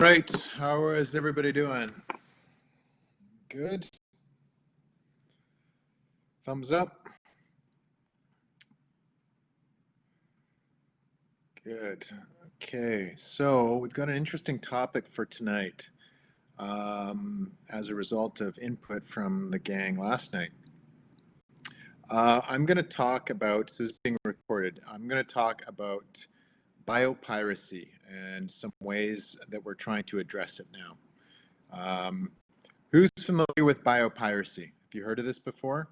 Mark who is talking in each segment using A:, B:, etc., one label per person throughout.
A: Right, how is everybody doing? Good? Thumbs up? Good. Okay, so we've got an interesting topic for tonight as a result of input from the gang last night. I'm going to talk about, this is being recorded, I'm going to talk about biopiracy and some ways that we're trying to address it now. Who's familiar with biopiracy? Have you heard of this before?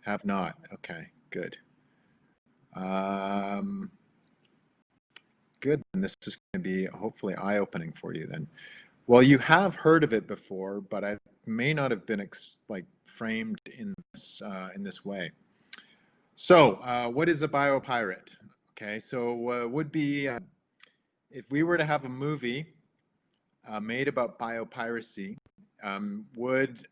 A: Have not. Okay, good. Good. And this is going to be hopefully eye-opening for you then. Well, you have heard of it before, but it may not have been framed in this way. So, what is a biopirate? Okay, so would be if we were to have a movie made about biopiracy, would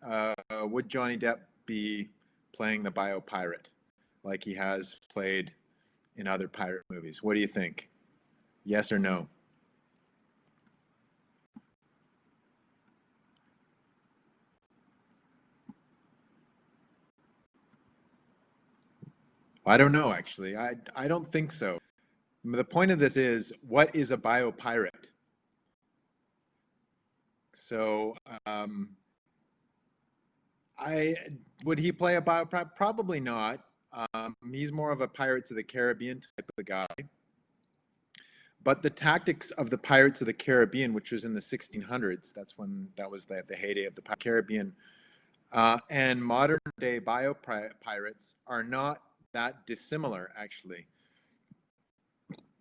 A: Johnny Depp be playing the biopirate like he has played in other pirate movies? What do you think? Yes or no? I don't know, actually. I don't think so. The point of this is, what is a biopirate? So, would he play a biopirate? Probably not. He's more of a Pirates of the Caribbean type of guy. But the tactics of the Pirates of the Caribbean, which was in the 1600s, that was the heyday of the Caribbean, and modern day biopirates are not that dissimilar, actually.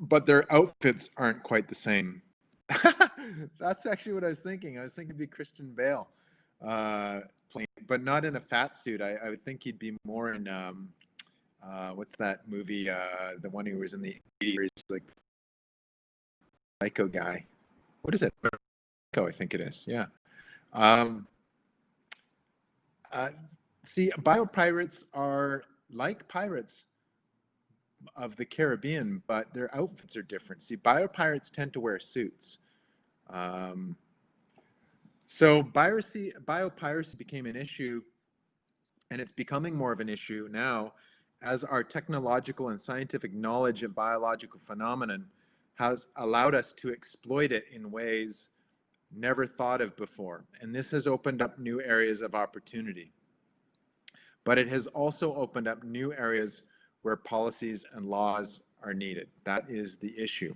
A: But their outfits aren't quite the same. That's actually what I was thinking. I was thinking it'd be Christian Bale playing, but not in a fat suit. I would think he'd be more in what's that movie? The one who was in the 80s, like Psycho guy. What is it? Psycho, I think it is. Yeah. Um, See, biopirates are like pirates of the Caribbean, but their outfits are different. See, biopirates tend to wear suits. So biopiracy became an issue, and it's becoming more of an issue now as our technological and scientific knowledge of biological phenomenon has allowed us to exploit it in ways never thought of before. And this has opened up new areas of opportunity. But it has also opened up new areas where policies and laws are needed. That is the issue.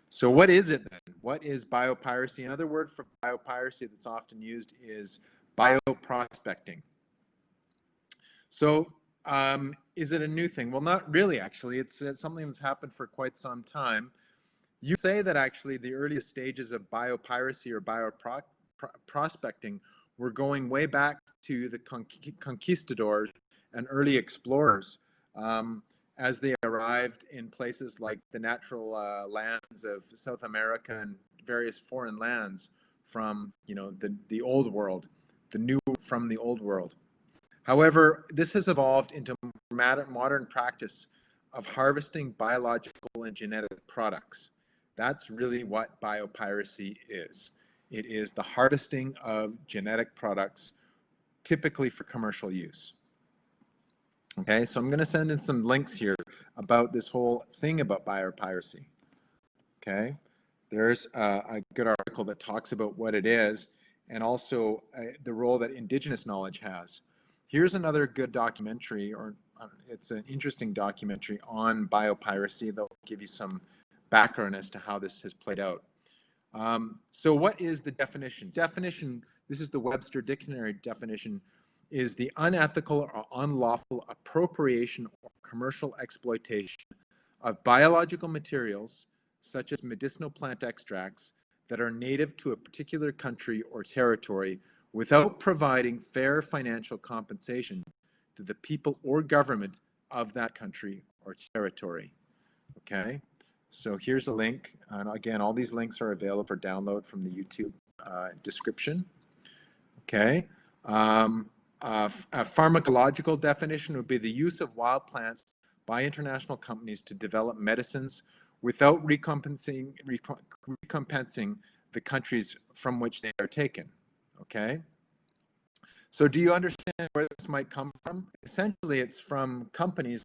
A: So what is it then? What is biopiracy? Another word for biopiracy that's often used is bioprospecting. So is it a new thing? Well, not really, actually. It's something that's happened for quite some time. You say that actually the earliest stages of biopiracy or bioprospecting were going way back to the conquistadors and early explorers as they arrived in places like the natural lands of South America and various foreign lands from, the old world, the new from the old world. However, this has evolved into modern practice of harvesting biological and genetic products. That's really what biopiracy is. It is the harvesting of genetic products, typically for commercial use. Okay, so I'm going to send in some links here about this whole thing about biopiracy. Okay, there's a good article that talks about what it is and also the role that indigenous knowledge has. Here's another good documentary, or it's an interesting documentary on biopiracy that will give you some background as to how this has played out. So what is the definition? Definition, this is the Webster Dictionary definition, is the unethical or unlawful appropriation or commercial exploitation of biological materials, such as medicinal plant extracts, that are native to a particular country or territory without providing fair financial compensation to the people or government of that country or territory. Okay, so here's a link, and again, all these links are available for download from the YouTube description. Okay, a pharmacological definition would be the use of wild plants by international companies to develop medicines without recompensing the countries from which they are taken. Okay, so do you understand where this might come from? Essentially, it's from companies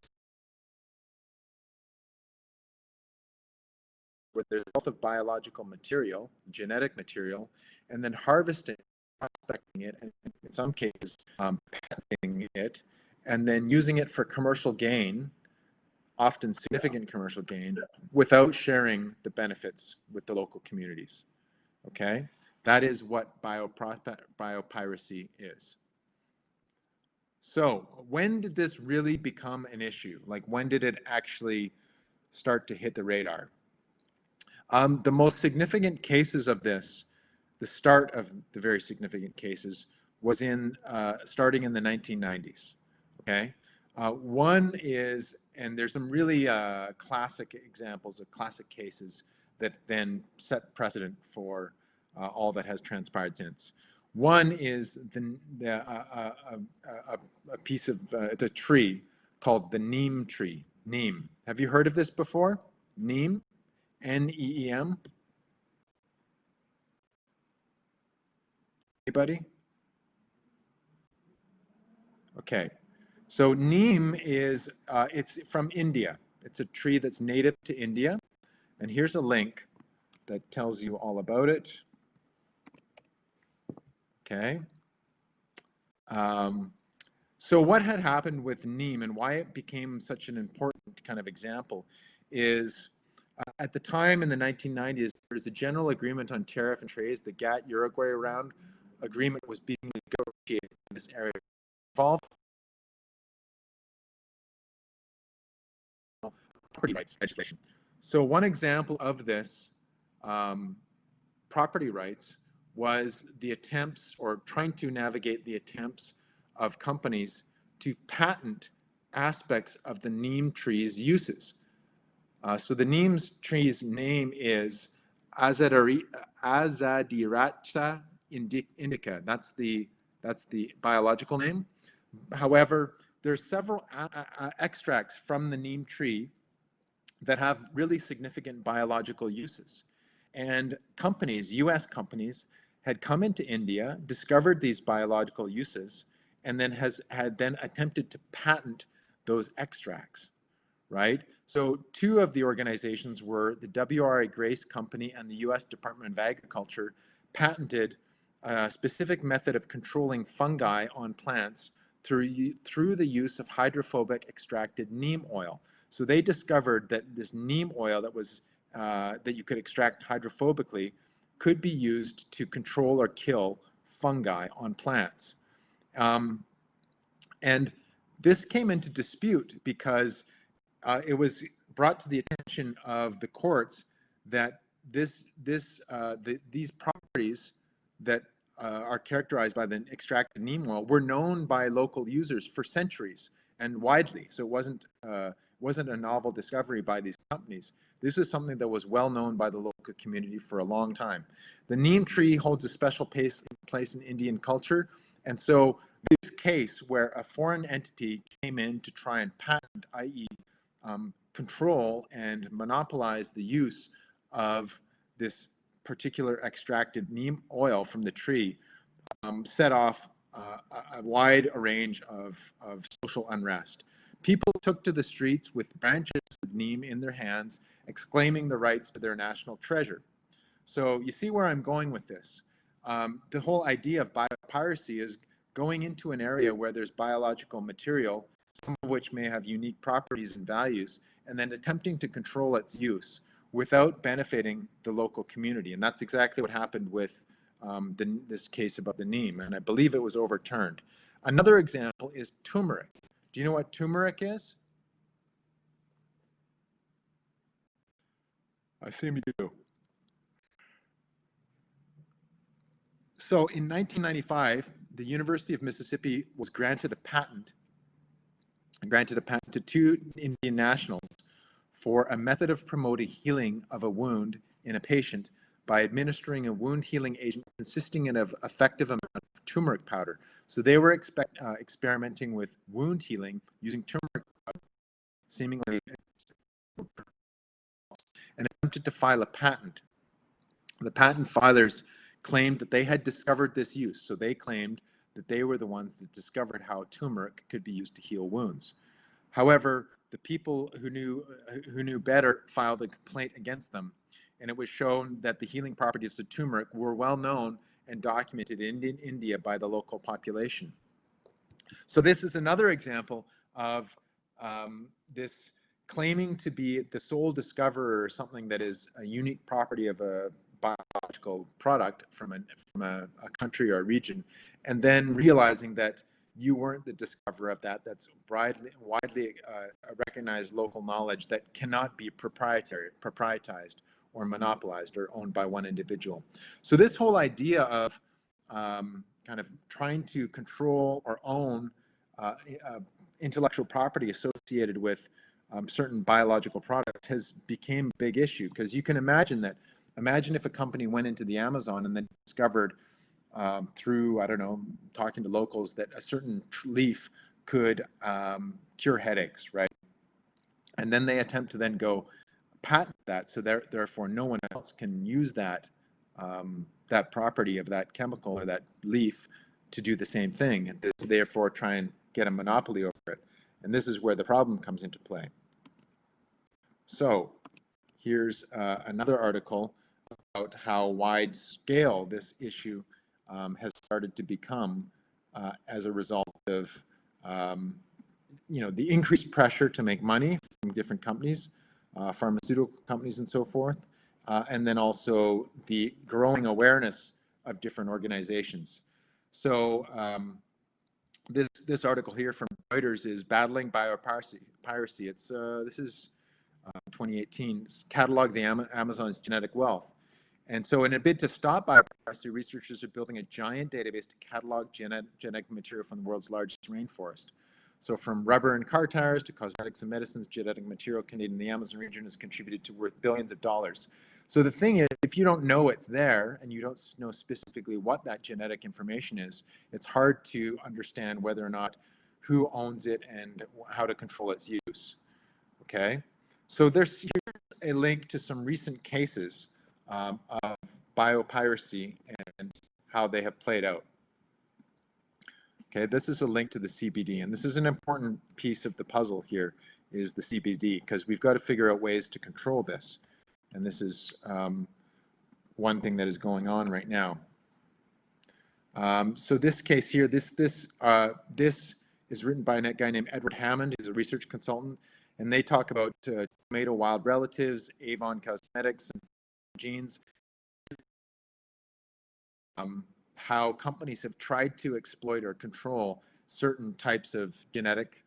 A: where there's a wealth of biological material, genetic material, and then harvesting, prospecting it, and in some cases, patenting it, and then using it for commercial gain, often significant commercial gain, without sharing the benefits with the local communities. Okay? That is what biopiracy is. So when did this really become an issue? Like, when did it actually start to hit the radar? The most significant cases of this, the start of the very significant cases, was starting in the 1990s. Okay, one is, and there's some really classic examples of classic cases that then set precedent for all that has transpired since. One is a piece of the tree called the neem tree. Neem. Have you heard of this before? Neem. N-E-E-M? Anybody? Okay. So neem is, it's from India. It's a tree that's native to India. And here's a link that tells you all about it. Okay. So what had happened with neem and why it became such an important kind of example is at the time in the 1990s, there was a general agreement on tariff and trade. The GATT-Uruguay round agreement was being negotiated in this area. Involved property rights legislation. So one example of this property rights was the attempts, or trying to navigate the attempts of companies to patent aspects of the neem tree's uses. So the neem tree's name is Azadirachta indica. That's the biological name. However, there's several extracts from the neem tree that have really significant biological uses. And companies, US companies, had come into India, discovered these biological uses, and then had attempted to patent those extracts, right? So two of the organizations were the WRA Grace Company and the US Department of Agriculture patented a specific method of controlling fungi on plants through the use of hydrophobic extracted neem oil. So they discovered that this neem oil that you could extract hydrophobically could be used to control or kill fungi on plants. And this came into dispute because it was brought to the attention of the courts that these properties that are characterized by the extracted neem oil were known by local users for centuries and widely. So it wasn't a novel discovery by these companies. This was something that was well known by the local community for a long time. The neem tree holds a special place in Indian culture, and so this case where a foreign entity came in to try and patent, i.e. Control and monopolize the use of this particular extracted neem oil from the tree, set off a wide range of social unrest. People took to the streets with branches of neem in their hands, exclaiming the rights to their national treasure. So you see where I'm going with this. The whole idea of biopiracy is going into an area where there's biological material, some of which may have unique properties and values, and then attempting to control its use without benefiting the local community. And that's exactly what happened with this case about the neem, and I believe it was overturned. Another example is turmeric. Do you know what turmeric is? I assume you do. So in 1995, the University of Mississippi was granted a patent to two Indian nationals for a method of promoting healing of a wound in a patient by administering a wound healing agent consisting of effective amount of turmeric powder. So they were experimenting with wound healing using turmeric powder, seemingly, and attempted to file a patent. The patent filers claimed that they had discovered this use, so they claimed that they were the ones that discovered how turmeric could be used to heal wounds. However, the people who knew better filed a complaint against them, and it was shown that the healing properties of turmeric were well known and documented in India by the local population. So this is another example of this claiming to be the sole discoverer or something that is a unique property of a biological product from a country or a region, and then realizing that you weren't the discoverer of that. That's widely recognized local knowledge that cannot be proprietized or monopolized or owned by one individual. So this whole idea of kind of trying to control or own intellectual property associated with certain biological products has become a big issue, because you can imagine if a company went into the Amazon and then discovered through, I don't know, talking to locals, that a certain leaf could cure headaches, right? And then they attempt to then go patent that, so therefore no one else can use that that property of that chemical or that leaf to do the same thing, and therefore try and get a monopoly over it. And this is where the problem comes into play. So here's another article about how wide scale this issue has started to become as a result of the increased pressure to make money from different companies, pharmaceutical companies and so forth, and then also the growing awareness of different organizations. So this article here from Reuters is Battling Biopiracy. This is 2018, catalog the Amazon's genetic wealth. And so in a bid to stop biopiracy, researchers are building a giant database to catalog genetic material from the world's largest rainforest. So from rubber and car tires to cosmetics and medicines, genetic material contained in the Amazon region has contributed to worth billions of dollars. So the thing is, if you don't know it's there and you don't know specifically what that genetic information is, it's hard to understand whether or not who owns it and how to control its use. Okay, so here's a link to some recent cases of biopiracy and how they have played out. Okay, this is a link to the CBD, and this is an important piece of the puzzle here, is the CBD, because we've got to figure out ways to control this. And this is one thing that is going on right now. So this case here, this is written by a guy named Edward Hammond, who's a research consultant, and they talk about tomato wild relatives, Avon Cosmetics, and genes. How companies have tried to exploit or control certain types of genetic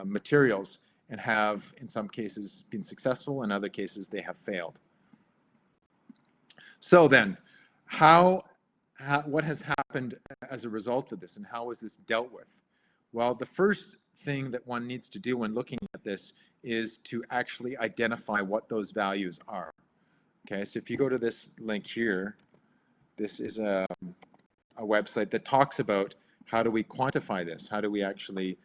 A: materials and have, in some cases, been successful, in other cases, they have failed. So then, what has happened as a result of this, and how is this dealt with? Well, the first thing that one needs to do when looking at this is to actually identify what those values are. Okay, so if you go to this link here, this is a website that talks about how do we quantify this? How do we actually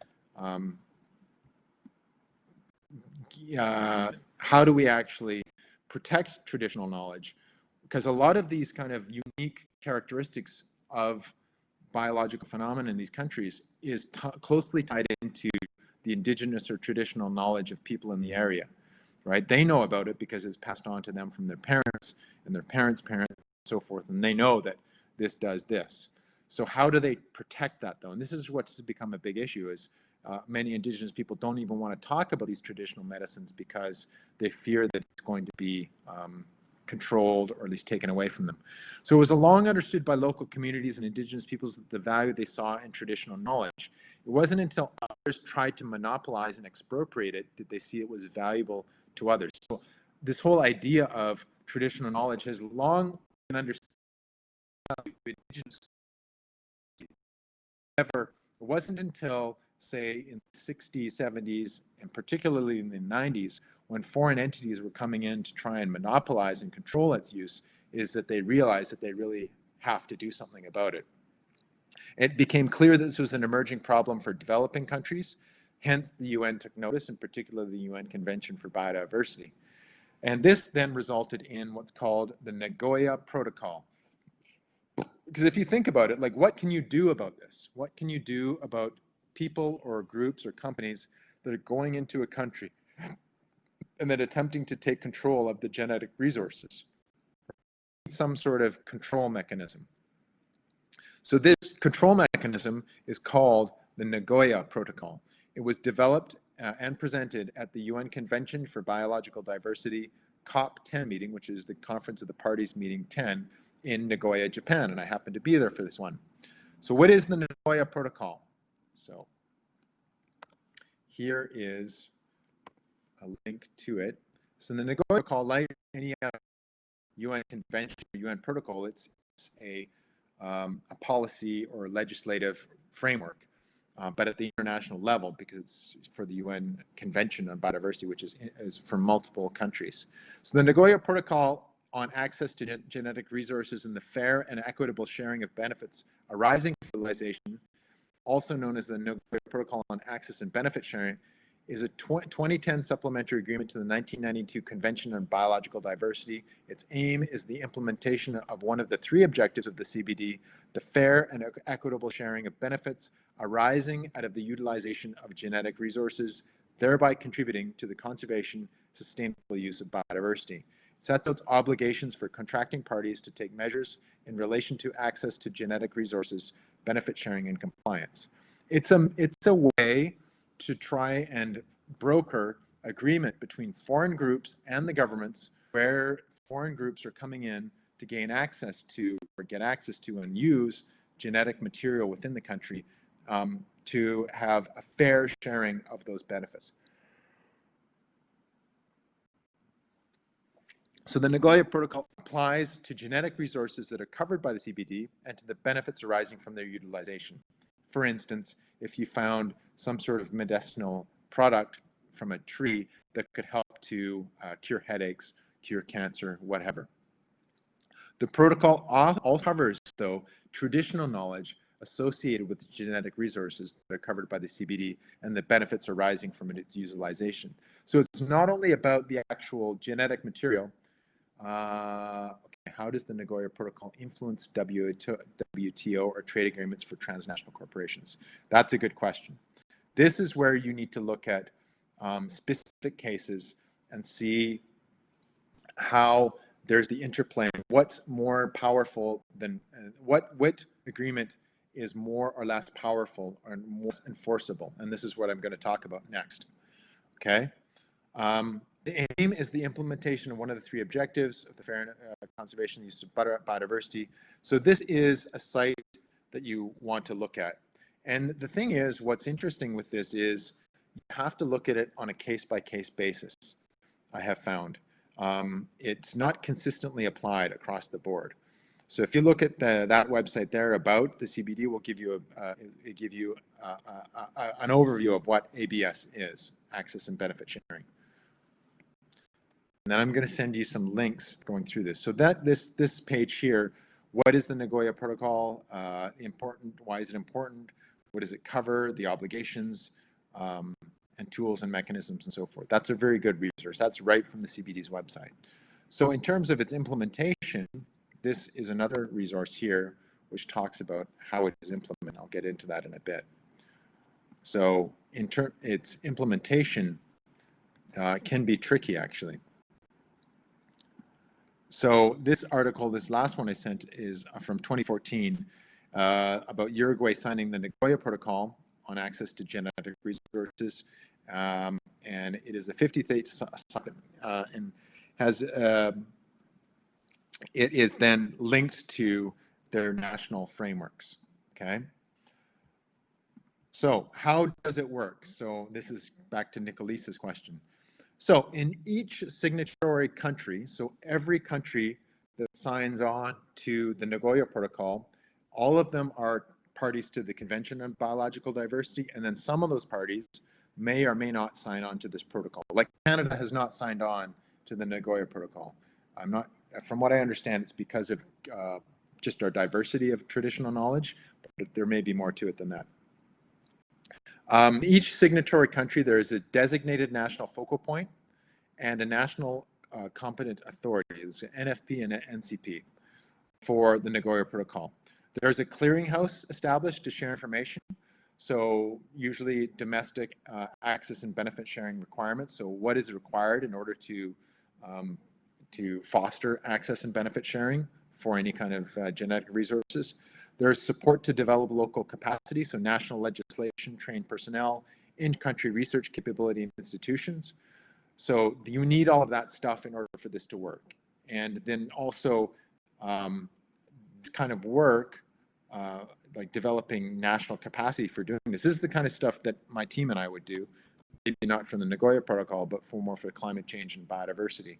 A: protect traditional knowledge? Because a lot of these kind of unique characteristics of biological phenomena in these countries is closely tied into the indigenous or traditional knowledge of people in the area, right? They know about it because it's passed on to them from their parents and their parents' parents and so forth, and they know that this does this. So how do they protect that, though? And this is what's become a big issue, is many indigenous people don't even want to talk about these traditional medicines because they fear that it's going to be controlled or at least taken away from them. So it was long understood by local communities and indigenous peoples the value they saw in traditional knowledge. It wasn't until others tried to monopolize and expropriate it did they see it was valuable to others. So this whole idea of traditional knowledge has long been understood by indigenous. However, it wasn't until, say, in the 60s, 70s, and particularly in the 90s, when foreign entities were coming in to try and monopolize and control its use, is that they realized that they really have to do something about it. It became clear that this was an emerging problem for developing countries. Hence, the UN took notice, in particular the UN Convention for Biodiversity. And this then resulted in what's called the Nagoya Protocol. Because if you think about it, like, what can you do about this? What can you do about people or groups or companies that are going into a country and then attempting to take control of the genetic resources? Some sort of control mechanism. So this control mechanism is called the Nagoya Protocol. It was developed and presented at the UN Convention for Biological Diversity COP10 meeting, which is the Conference of the Parties meeting 10 in Nagoya, Japan, and I happened to be there for this one. So what is the Nagoya Protocol? So here is a link to it. So the Nagoya Protocol, like any UN convention or UN protocol, it's a policy or legislative framework, but at the international level, because it's for the UN Convention on Biodiversity, which is for multiple countries. So the Nagoya Protocol on access to genetic resources and the fair and equitable sharing of benefits arising from utilization, also known as the Nagoya Protocol on Access and Benefit Sharing, is a 2010 supplementary agreement to the 1992 Convention on Biological Diversity. Its aim is the implementation of one of the three objectives of the CBD, the fair and equitable sharing of benefits arising out of the utilization of genetic resources, thereby contributing to the conservation, sustainable use of biodiversity. It sets out obligations for contracting parties to take measures in relation to access to genetic resources, benefit sharing, and compliance. It's a way to try and broker agreement between foreign groups and the governments, where foreign groups are coming in to gain access to or get access to and use genetic material within the country to have a fair sharing of those benefits. So the Nagoya Protocol applies to genetic resources that are covered by the CBD and to the benefits arising from their utilization. For instance, if you found some sort of medicinal product from a tree that could help to cure headaches, cure cancer, whatever. The protocol also covers, though, traditional knowledge associated with genetic resources that are covered by the CBD and the benefits arising from its utilization. So it's not only about the actual genetic material. Okay, how does the Nagoya Protocol influence WTO or trade agreements for transnational corporations? That's a good question. This is where you need to look at specific cases and see how there's the interplay. What's more powerful than what agreement is more or less powerful or more enforceable? And this is what I'm going to talk about next. Okay. The aim is the implementation of one of the three objectives of the fair conservation use of biodiversity. So this is a site that you want to look at. And the thing is, what's interesting with this is you have to look at it on a case-by-case basis, I have found. It's not consistently applied across the board. So if you look at that website there about the CBD, will give you an overview of what ABS is, access and benefit sharing. And then I'm going to send you some links going through this. So this page here, what is the Nagoya Protocol? Important? Why is it important? What does it cover? The obligations and tools and mechanisms and so forth. That's a very good resource. That's right from the CBD's website. So in terms of its implementation, this is another resource here which talks about how it is implemented. I'll get into that in a bit. So its implementation can be tricky, actually. So this article, this last one I sent, is from 2014 about Uruguay signing the Nagoya Protocol on access to genetic resources, and it is a 50th and has it is then linked to their national frameworks. Okay. So how does it work? So this is back to Nicolisa's question. So in each signatory country, so every country that signs on to the Nagoya Protocol, all of them are parties to the Convention on Biological Diversity, and then some of those parties may or may not sign on to this protocol. Like Canada has not signed on to the Nagoya Protocol. I'm not, from what I understand, it's because of just our diversity of traditional knowledge, but there may be more to it than that. Each signatory country, there is a designated national focal point and a national competent authority, NFP and NCP, for the Nagoya Protocol. There's a clearinghouse established to share information. So usually domestic access and benefit sharing requirements. So what is required in order to foster access and benefit sharing for any kind of genetic resources. There's support to develop local capacity, so national legislation, trained personnel, in-country research capability and institutions. So you need all of that stuff in order for this to work. And then also this kind of work, like developing national capacity for doing this. This is the kind of stuff that my team and I would do, maybe not for the Nagoya Protocol, but for more for climate change and biodiversity.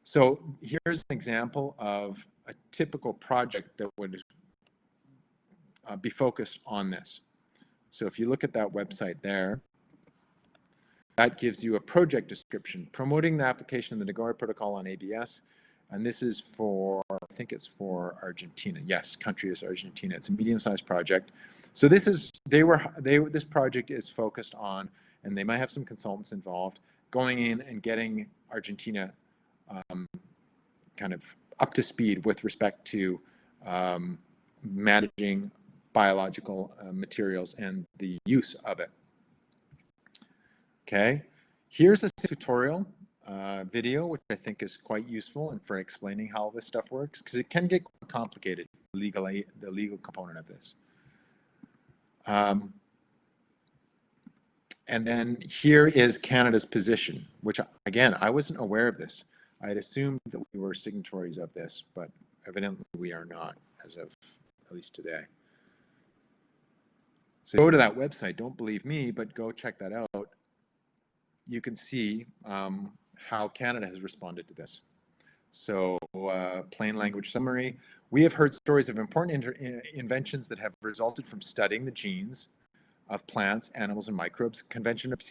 A: So here's an example of a typical project that would be focused on this. So if you look at that website there, that gives you a project description, promoting the application of the Nagoya Protocol on ABS. And this is for, I think it's for Argentina. Yes, country is Argentina. It's a medium-sized project. So this is, this project is focused on, and they might have some consultants involved, going in and getting Argentina kind of up to speed with respect to managing biological materials and the use of it. Okay, here's a tutorial video, which I think is quite useful and for explaining how this stuff works, because it can get complicated, the legal component of this. And then here is Canada's position, which again, I wasn't aware of this. I had assumed that we were signatories of this, but evidently we are not as of at least today. So go to that website, don't believe me, but go check that out. You can see how Canada has responded to this. So plain language summary, we have heard stories of important inventions that have resulted from studying the genes of plants, animals, and microbes. Convention of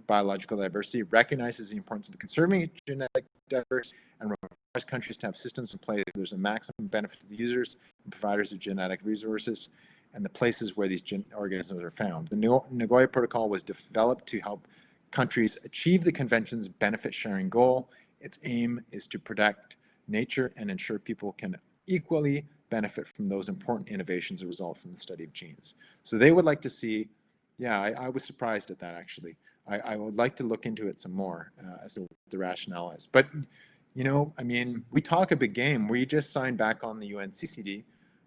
A: Biological Diversity recognizes the importance of conserving genetic diversity and requires countries to have systems in place. There's a maximum benefit to the users and providers of genetic resources and the places where these organisms are found. The Nagoya Protocol was developed to help countries achieve the convention's benefit sharing goal. Its aim is to protect nature and ensure people can equally benefit from those important innovations that result from the study of genes. So they would like to see, yeah, I was surprised at that actually. I would like to look into it some more as to what the rationale is. But, you know, I mean, we talk a big game. We just signed back on the UNCCD,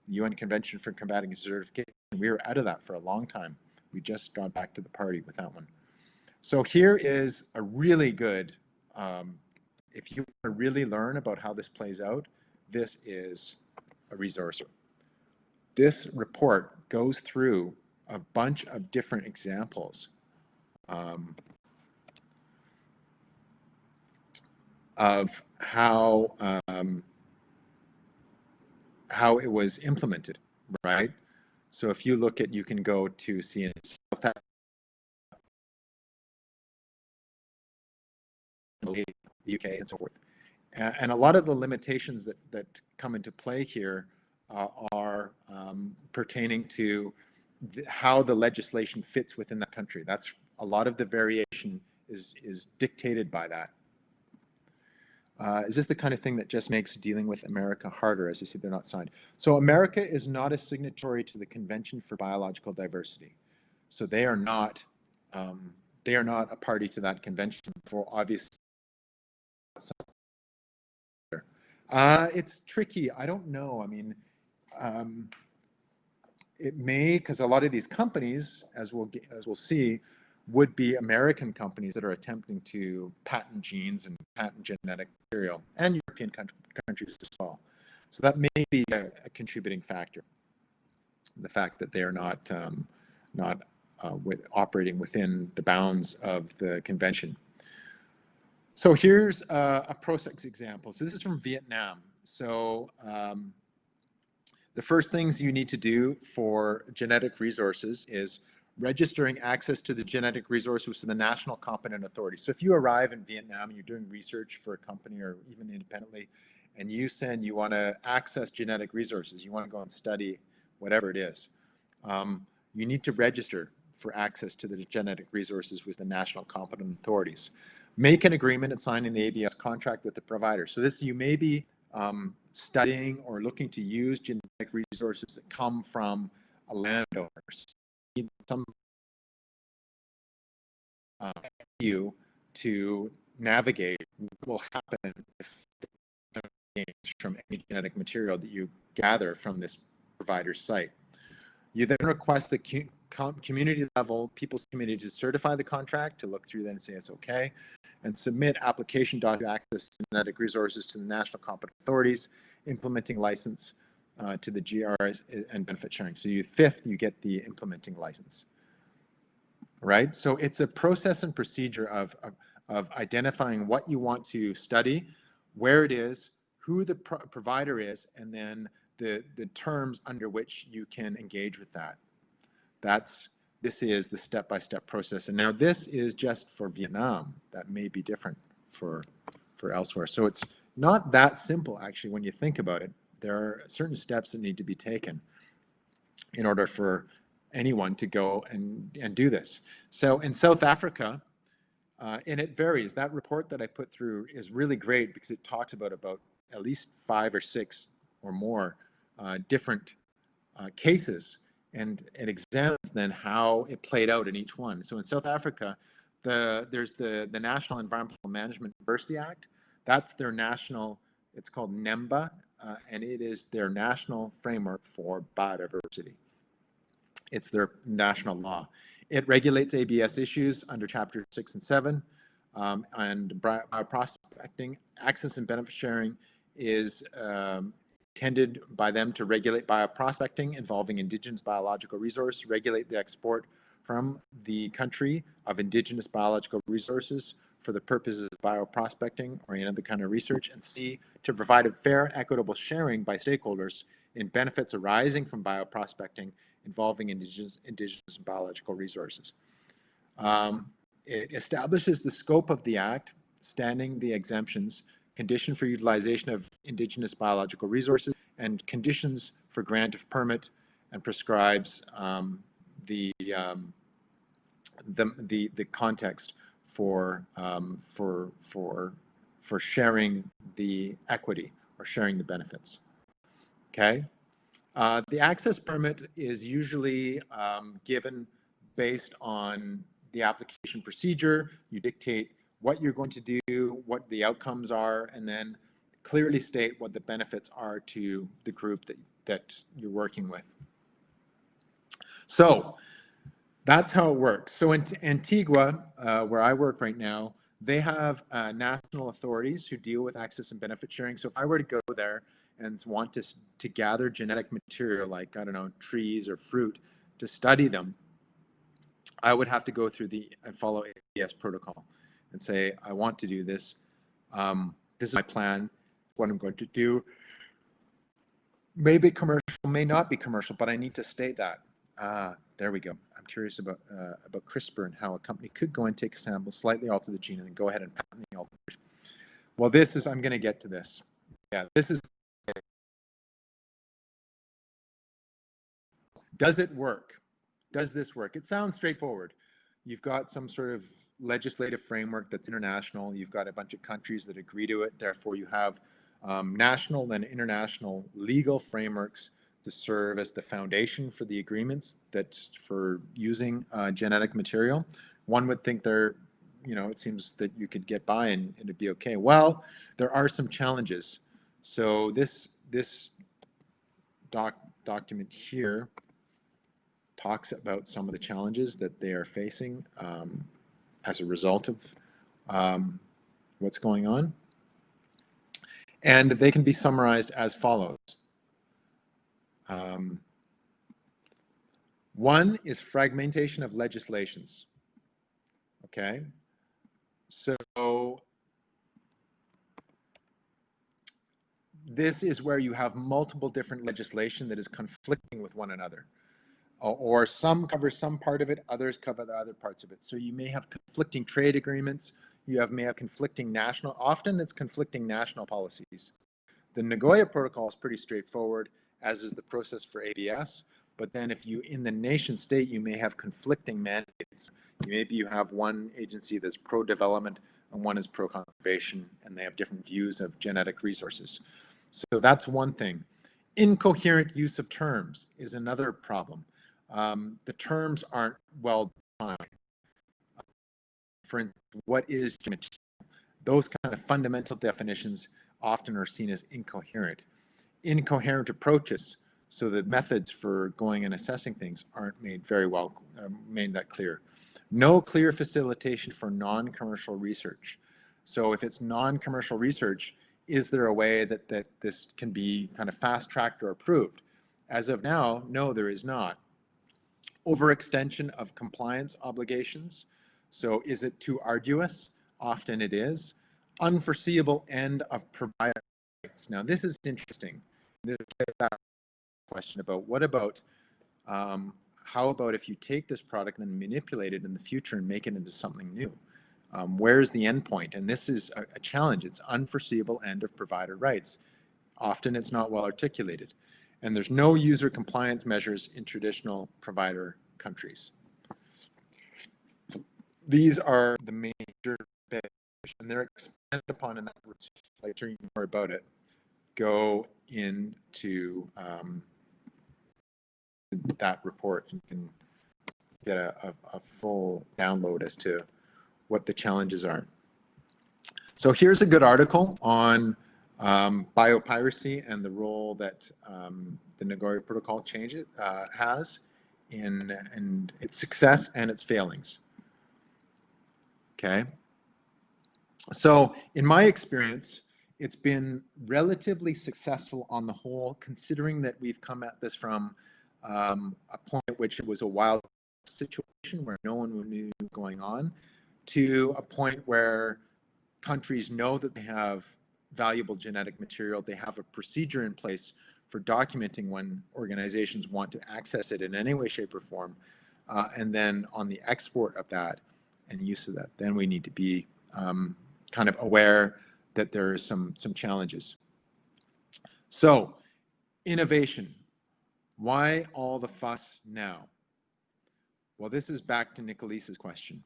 A: the UN Convention for Combating Desertification. We were out of that for a long time. We just got back to the party with that one. So here is a really good, if you want to really learn about how this plays out, this is a resource. This report goes through a bunch of different examples of how it was implemented, right? So if you look at, you can go to CNN, the UK, and so forth. And a lot of the limitations that come into play here are pertaining to how the legislation fits within that country. That's a lot of the variation is dictated by that. Is this the kind of thing that just makes dealing with America harder? As I said, they're not signed. So America is not a signatory to the Convention for Biological Diversity. So they are not a party to that convention for obvious. It's tricky. I don't know. I mean, it may, because a lot of these companies, as we'll see, would be American companies that are attempting to patent genes and patent genetic material, and European countries as well. So that may be a contributing factor, the fact that they are not operating within the bounds of the convention. So here's a process example. So this is from Vietnam. So the first things you need to do for genetic resources is registering access to the genetic resources to the national competent authority. So if you arrive in Vietnam and you're doing research for a company or even independently, and you want to access genetic resources, you want to go and study whatever it is, you need to register for access to the genetic resources with the national competent authorities. Make an agreement and sign in the ABS contract with the provider. So this, you may be studying or looking to use genetic resources that come from a landowner. Some you to navigate what will happen if from any genetic material that you gather from this provider's site. You then request the community level people's committee to certify the contract, to look through that and say it's okay, and submit application documents to access genetic resources to the national competent authorities, implementing license to the GRs and benefit sharing. So fifth, you get the implementing license, right? So it's a process and procedure of identifying what you want to study, where it is, who the provider is, and then the terms under which you can engage with that. This is the step-by-step process. And now this is just for Vietnam. That may be different for elsewhere. So it's not that simple, actually, when you think about it. There are certain steps that need to be taken in order for anyone to go and do this. So in South Africa, and it varies. That report that I put through is really great because it talks about at least 5 or 6 or more different cases, and it examines then how it played out in each one. So in South Africa, there's the National Environmental Management Diversity Act. That's their national, it's called NEMBA, and it is their national framework for biodiversity. It's their national law. It regulates ABS issues under Chapter 6 and 7, and bioprospecting. Access and benefit sharing is intended by them to regulate bioprospecting involving indigenous biological resource, regulate the export from the country of indigenous biological resources for the purposes of bioprospecting or any other kind of research, and C, to provide a fair, equitable sharing by stakeholders in benefits arising from bioprospecting involving indigenous biological resources. It establishes the scope of the Act, standing the exemptions, condition for utilization of indigenous biological resources, and conditions for grant of permit, and prescribes the context for sharing the equity or sharing the benefits. Okay. The access permit is usually given based on the application procedure. You dictate what you're going to do, what the outcomes are, and then clearly state what the benefits are to the group that you're working with. So that's how it works. So in Antigua, where I work right now, they have national authorities who deal with access and benefit sharing. So if I were to go there and want to gather genetic material like, I don't know, trees or fruit to study them, I would have to go through and follow ABS protocol and say, I want to do this. This is my plan, what I'm going to do. Maybe commercial, may not be commercial, but I need to state that. There we go. I'm curious about CRISPR and how a company could go and take a sample, slightly alter the gene, and then go ahead and patent the alteration. Well, this is, I'm going to get to this. Yeah, this is. Does it work? Does this work? It sounds straightforward. You've got some sort of legislative framework that's international. You've got a bunch of countries that agree to it. Therefore, you have national and international legal frameworks to serve as the foundation for the agreements that's for using genetic material. One would think it seems that you could get by and it'd be okay. Well, there are some challenges. So this document here talks about some of the challenges that they are facing as a result of what's going on. And they can be summarized as follows. One is fragmentation of legislations. Okay, so this is where you have multiple different legislation that is conflicting with one another, or some cover some part of it, others cover the other parts of it. So you may have conflicting trade agreements, may have conflicting national, often it's conflicting national policies. The Nagoya Protocol is pretty straightforward, as is the process for ABS. But then if you, in the nation state, you may have conflicting mandates. Maybe you have one agency that's pro-development and one is pro-conservation, and they have different views of genetic resources. So that's one thing. Incoherent use of terms is another problem. The terms aren't well defined. For instance, what is genetic? Those kind of fundamental definitions often are seen as incoherent. Incoherent approaches, so the methods for going and assessing things aren't made very well, made that clear. No clear facilitation for non-commercial research. So if it's non-commercial research, is there a way that this can be kind of fast-tracked or approved? As of now, no, there is not. Overextension of compliance obligations. So is it too arduous? Often it is. Unforeseeable end of provider rights. Now this is interesting. This is that question about what about, how about if you take this product and then manipulate it in the future and make it into something new? Where's the end point? And this is a challenge. It's unforeseeable end of provider rights. Often it's not well articulated. And there's no user compliance measures in traditional provider countries. These are the major bits, and they're expanded upon in that literature. You can more about it. Go into that report and you can get a full download as to what the challenges are. So here's a good article on biopiracy and the role that the Nagoya Protocol has in its success and its failings. Okay. So in my experience, it's been relatively successful on the whole, considering that we've come at this from a point at which it was a wild situation where no one knew what was going on, to a point where countries know that they have valuable genetic material. They have a procedure in place for documenting when organizations want to access it in any way, shape, or form. And then on the export of that and use of that, then we need to be kind of aware that there are some challenges. So, innovation. Why all the fuss now? Well, this is back to Nicolese's question.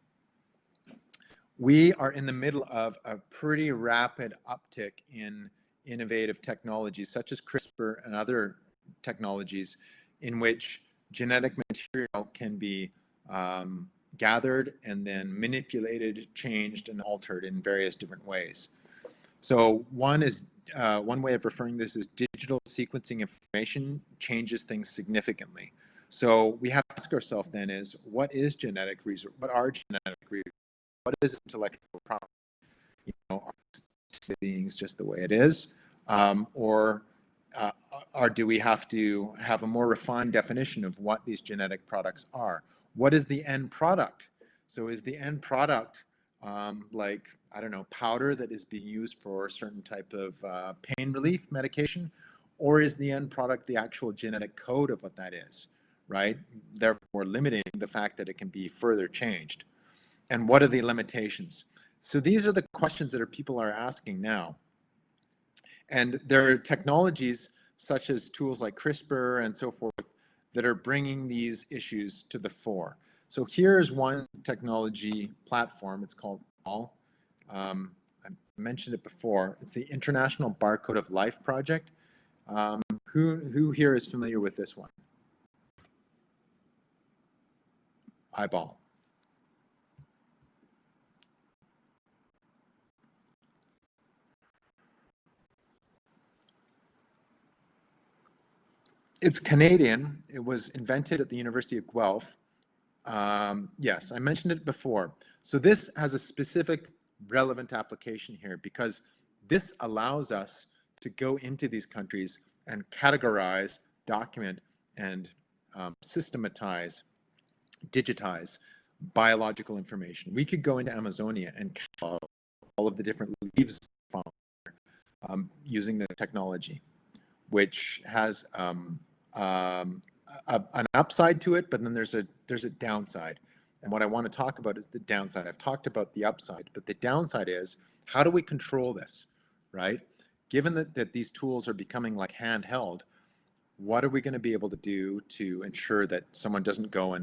A: We are in the middle of a pretty rapid uptick in innovative technologies such as CRISPR and other technologies in which genetic material can be gathered and then manipulated, changed, and altered in various different ways. So one way of referring to this is digital sequencing information changes things significantly. So we have to ask ourselves then is, what is genetic research? What are genetic research? What is intellectual property? Are beings just the way it is, or do we have to have a more refined definition of what these genetic products are? What is the end product? So is the end product like, I don't know, powder that is being used for a certain type of pain relief medication, or is the end product the actual genetic code of what that is, right? Therefore limiting the fact that it can be further changed. And what are the limitations? So these are the questions that people are asking now. And there are technologies such as tools like CRISPR and so forth that are bringing these issues to the fore. So here's one technology platform. It's called PAL. I mentioned it before. It's the International Barcode of Life project. Who here is familiar with this one? Eyeball. It's Canadian. It was invented at the University of Guelph. Yes, I mentioned it before. So this has a specific relevant application here because this allows us to go into these countries and categorize, document, and systematize, digitize biological information. We could go into Amazonia and catalog all of the different leaves using the technology, which has an upside to it, but then there's a downside. And what I want to talk about is the downside. I've talked about the upside, but the downside is, how do we control this, right? Given that these tools are becoming like handheld, what are we going to be able to do to ensure that someone doesn't go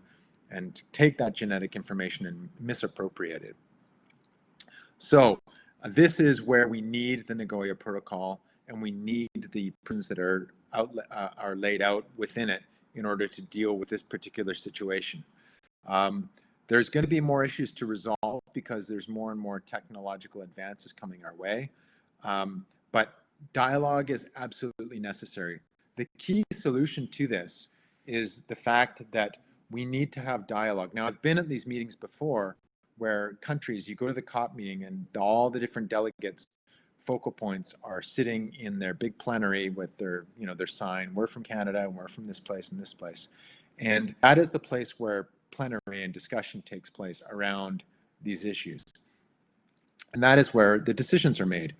A: and take that genetic information and misappropriate it? So this is where we need the Nagoya Protocol, and we need the principles that are laid out within it in order to deal with this particular situation. There's going to be more issues to resolve because there's more and more technological advances coming our way, but dialogue is absolutely necessary. The key solution to this is the fact that we need to have dialogue. Now, I've been at these meetings before where countries, you go to the COP meeting and all the different delegates, focal points are sitting in their big plenary with their, their sign, we're from Canada and we're from this place and this place. And that is the place where plenary and discussion takes place around these issues. And that is where the decisions are made.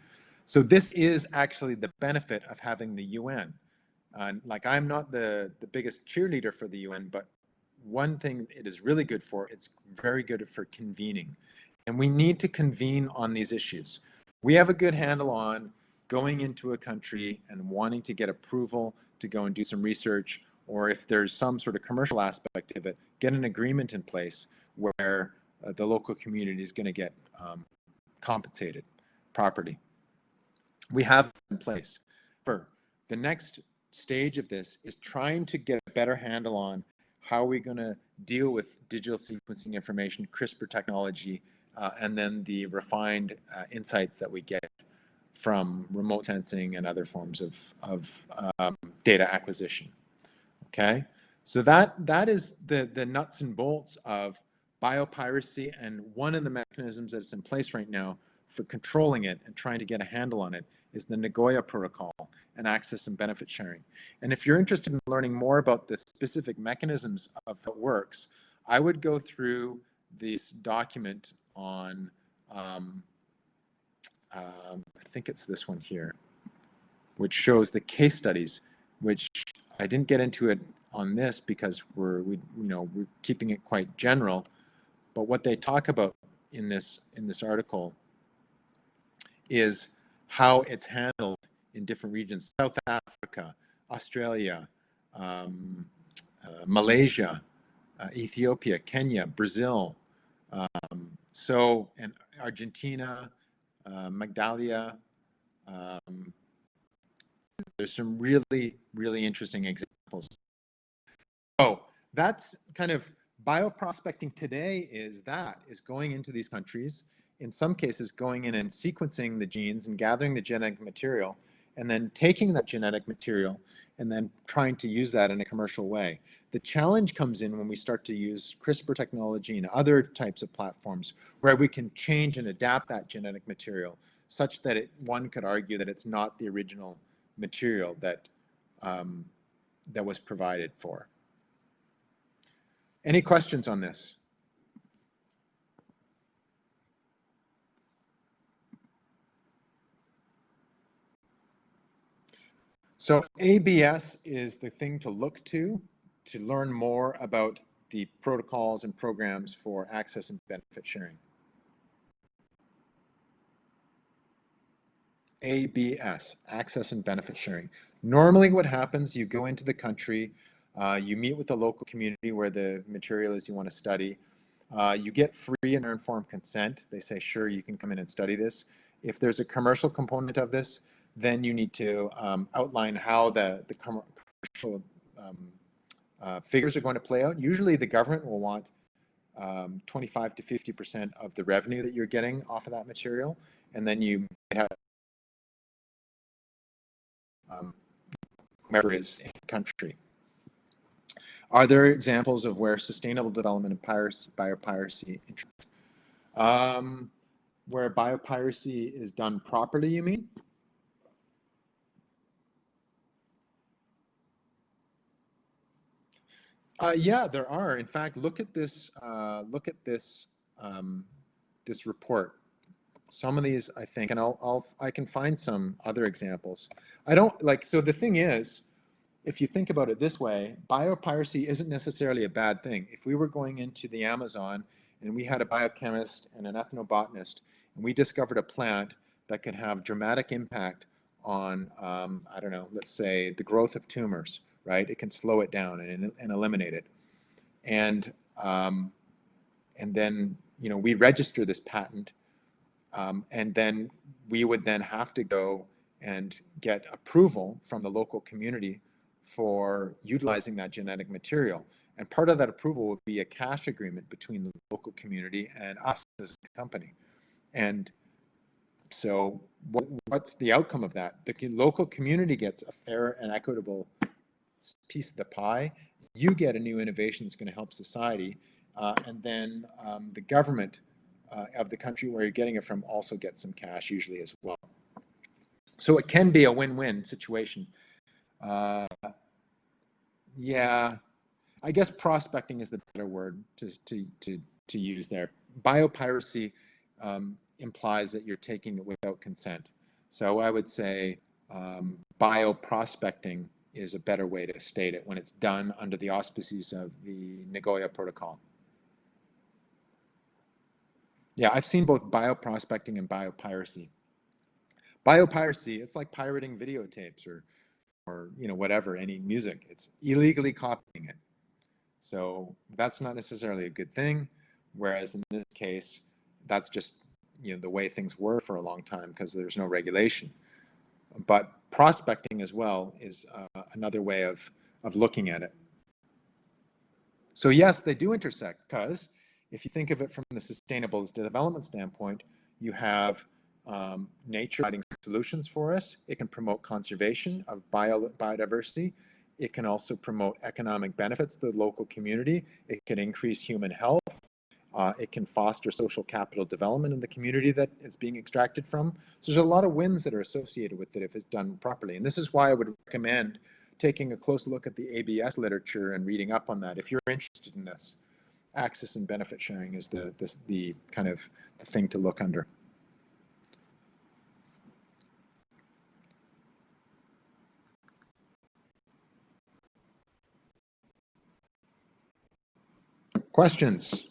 A: So this is actually the benefit of having the UN. Like, I'm not the biggest cheerleader for the UN, but one thing it is really good for, it's very good for convening. And we need to convene on these issues. We have a good handle on going into a country and wanting to get approval to go and do some research, or if there's some sort of commercial aspect of it, get an agreement in place where the local community is going to get compensated properly. We have it in place. For the next stage of this is trying to get a better handle on how are we going to deal with digital sequencing information, CRISPR technology, and then the refined insights that we get from remote sensing and other forms of data acquisition. Okay, so that is the nuts and bolts of biopiracy, and one of the mechanisms that's in place right now for controlling it and trying to get a handle on it is the Nagoya Protocol and access and benefit sharing. And if you're interested in learning more about the specific mechanisms of how it works, I would go through this document on, I think it's this one here, which shows the case studies, which I didn't get into it on this because we're keeping it quite general. But what they talk about in this article is how it's handled in different regions: South Africa, Australia, Malaysia, Ethiopia, Kenya, Brazil, and Argentina, Magdalia. There's some really, really interesting examples. So that's kind of bioprospecting today, is going into these countries, in some cases going in and sequencing the genes and gathering the genetic material, and then taking that genetic material and then trying to use that in a commercial way. The challenge comes in when we start to use CRISPR technology and other types of platforms where we can change and adapt that genetic material such that one could argue that it's not the original material that was provided for. Any questions on this? So ABS is the thing to look to learn more about the protocols and programs for access and benefit sharing. ABS, access and benefit sharing. Normally what happens, you go into the country, you meet with the local community where the material is you want to study. You get free and informed consent. They say, sure, you can come in and study this. If there's a commercial component of this, then you need to outline how the commercial figures are going to play out. Usually the government will want 25 to 50% of the revenue that you're getting off of that material, and then you have whomever is in the country. Are there examples of where sustainable development and biopiracy interact? Where biopiracy is done properly, you mean? Yeah, there are. In fact, look at this. Um, this report. Some of these, I think, and I can find some other examples. I don't like. So the thing is, if you think about it this way, biopiracy isn't necessarily a bad thing. If we were going into the Amazon and we had a biochemist and an ethnobotanist, and we discovered a plant that could have dramatic impact on, I don't know, let's say the growth of tumors, right? It can slow it down and eliminate it. And um, and then we register this patent, and then we would then have to go and get approval from the local community for utilizing that genetic material. And part of that approval would be a cash agreement between the local community and us as a company. And so what's the outcome of that? The local community gets a fair and equitable piece of the pie. You get a new innovation that's going to help society. And then the government of the country where you're getting it from also gets some cash usually as well. So it can be a win-win situation. Uh, yeah, I guess prospecting is the better word to use there. Biopiracy implies that you're taking it without consent. So I would say bioprospecting is a better way to state it when it's done under the auspices of the Nagoya Protocol. Yeah, I've seen both bioprospecting and biopiracy. Biopiracy, it's like pirating videotapes or whatever, any music. It's illegally copying it. So that's not necessarily a good thing. Whereas in this case, that's just the way things were for a long time because there's no regulation. But prospecting as well is another way of looking at it. So yes, they do intersect because if you think of it from the sustainable development standpoint, you have nature providing solutions for us. It can promote conservation of biodiversity. It can also promote economic benefits to the local community. It can increase human health. It can foster social capital development in the community that it's being extracted from. So there's a lot of wins that are associated with it if it's done properly. And this is why I would recommend taking a close look at the ABS literature and reading up on that. If you're interested in this, access and benefit sharing is the kind of the thing to look under. Questions?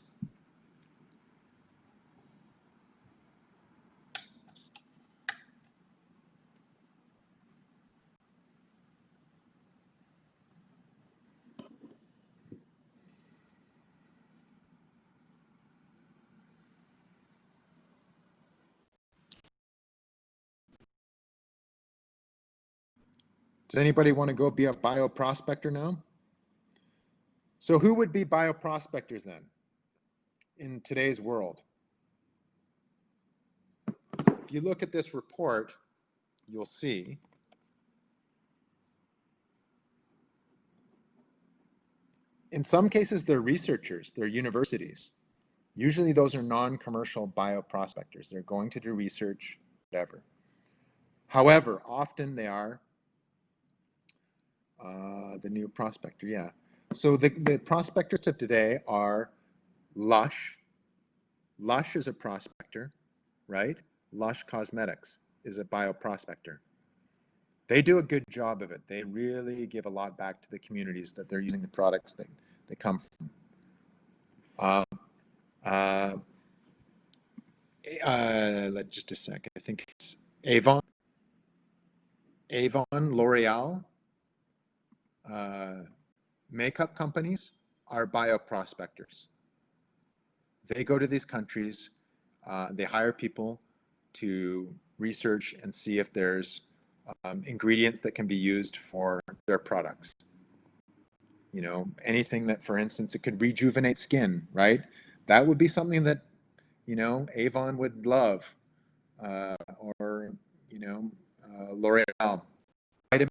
A: Does anybody want to go be a bioprospector now? So who would be bioprospectors then in today's world? If you look at this report, you'll see in some cases they're researchers, they're universities. Usually those are non-commercial bioprospectors. They're going to do research, whatever. However, often they are the new prospector, yeah. So the prospectors of today are Lush. Lush is a prospector, right? Lush Cosmetics is a bioprospector. They do a good job of it. They really give a lot back to the communities that they're using the products that they come from. Uh, uh, just a sec. I think it's Avon, L'Oreal, uh, makeup companies are bioprospectors. They go to these countries, they hire people to research and see if there's ingredients that can be used for their products. Anything that, for instance, it could rejuvenate skin, right? That would be something that, Avon would love, or, L'Oreal. Vitamin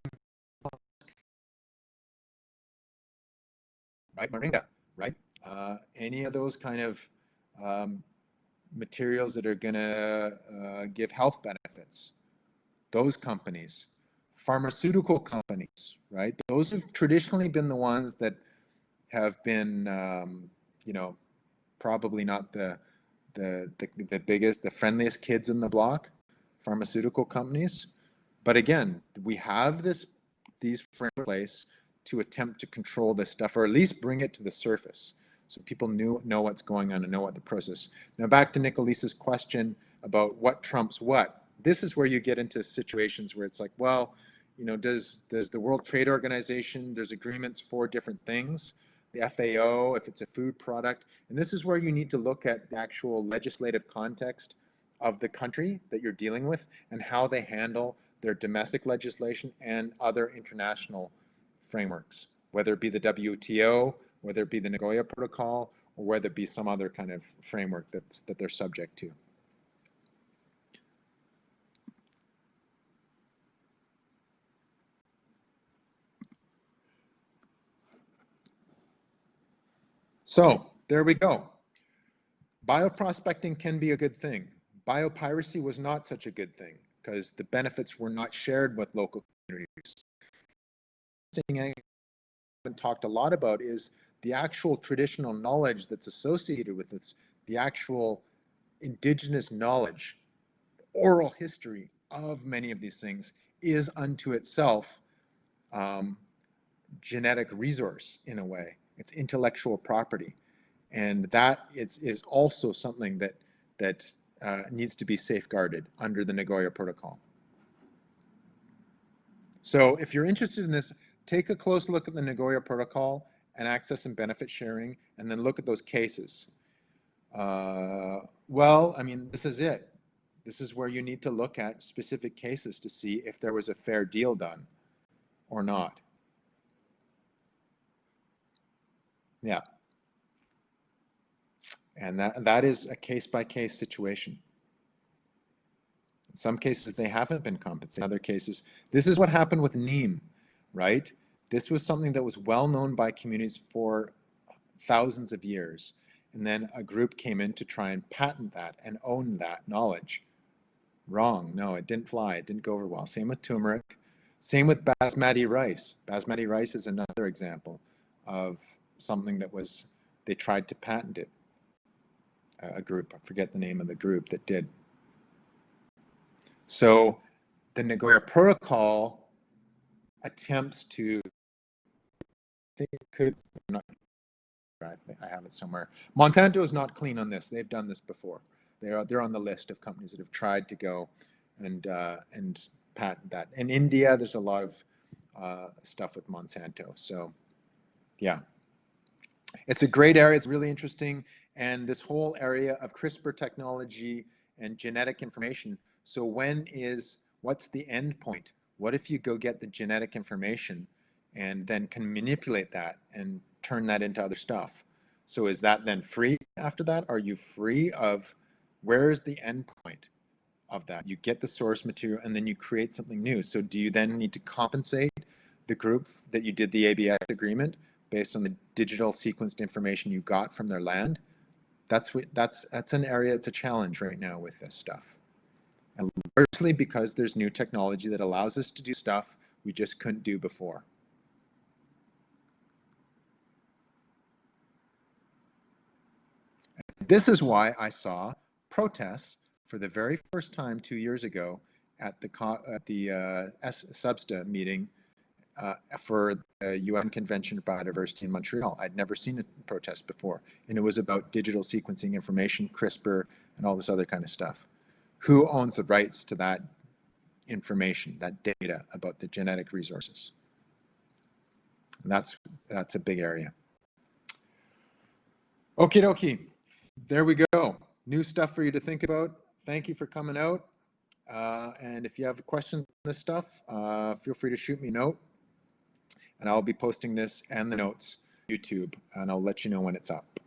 A: right? Moringa, right? Any of those kind of materials that are going to give health benefits, those companies, pharmaceutical companies, right? Those have traditionally been the ones that have been, you know, probably not the biggest, the friendliest kids in the block, pharmaceutical companies. But again, we have these frameworks in place to attempt to control this stuff, or at least bring it to the surface, so people know what's going on and know what the process. Now back to Nicolisa's question about what trumps what. This is where you get into situations where it's like, well, you know, does the World Trade Organization, there's agreements for different things, the FAO, if it's a food product, and this is where you need to look at the actual legislative context of the country that you're dealing with and how they handle their domestic legislation and other international frameworks, whether it be the WTO, whether it be the Nagoya Protocol, or whether it be some other kind of framework that they're subject to. So there we go. Bioprospecting can be a good thing. Biopiracy was not such a good thing because the benefits were not shared with local communities. Thing I haven't talked a lot about is the actual traditional knowledge that's associated with this, the actual indigenous knowledge, oral history of many of these things is unto itself genetic resource in a way. It's intellectual property. And that is also something that needs to be safeguarded under the Nagoya Protocol. So if you're interested in this, take a close look at the Nagoya Protocol and access and benefit sharing, and then look at those cases. Well, I mean, this is it. This is where you need to look at specific cases to see if there was a fair deal done or not. Yeah. And that is a case-by-case situation. In some cases, they haven't been compensated. In other cases, this is what happened with neem, right? This was something that was well known by communities for thousands of years. And then a group came in to try and patent that and own that knowledge. Wrong. No, it didn't fly. It didn't go over well. Same with turmeric. Same with basmati rice. Basmati rice is another example of something that was, they tried to patent it. A group, I forget the name of the group that did. So the Nagoya Protocol attempts to, I think it could, I have it somewhere. Monsanto is not clean on this. They've done this before. They're on the list of companies that have tried to go and patent that. In India, there's a lot of stuff with Monsanto. So yeah, it's a great area. It's really interesting. And this whole area of CRISPR technology and genetic information. So what's the end point? What if you go get the genetic information and then can manipulate that and turn that into other stuff? So is that then free after that? Are you free of, where's the end point of that? You get the source material and then you create something new. So do you then need to compensate the group that you did the ABS agreement based on the digital sequenced information you got from their land? That's an area, it's a challenge right now with this stuff. And largely because there's new technology that allows us to do stuff we just couldn't do before. And this is why I saw protests for the very first time 2 years ago at the SBSTA meeting for the UN Convention for Biodiversity in Montreal. I'd never seen a protest before, and it was about digital sequencing information, CRISPR, and all this other kind of stuff. Who owns the rights to that information, that data about the genetic resources? And that's a big area. Okie dokie, there we go. New stuff for you to think about. Thank you for coming out. And if you have questions on this stuff, feel free to shoot me a note. And I'll be posting this and the notes on YouTube, and I'll let you know when it's up.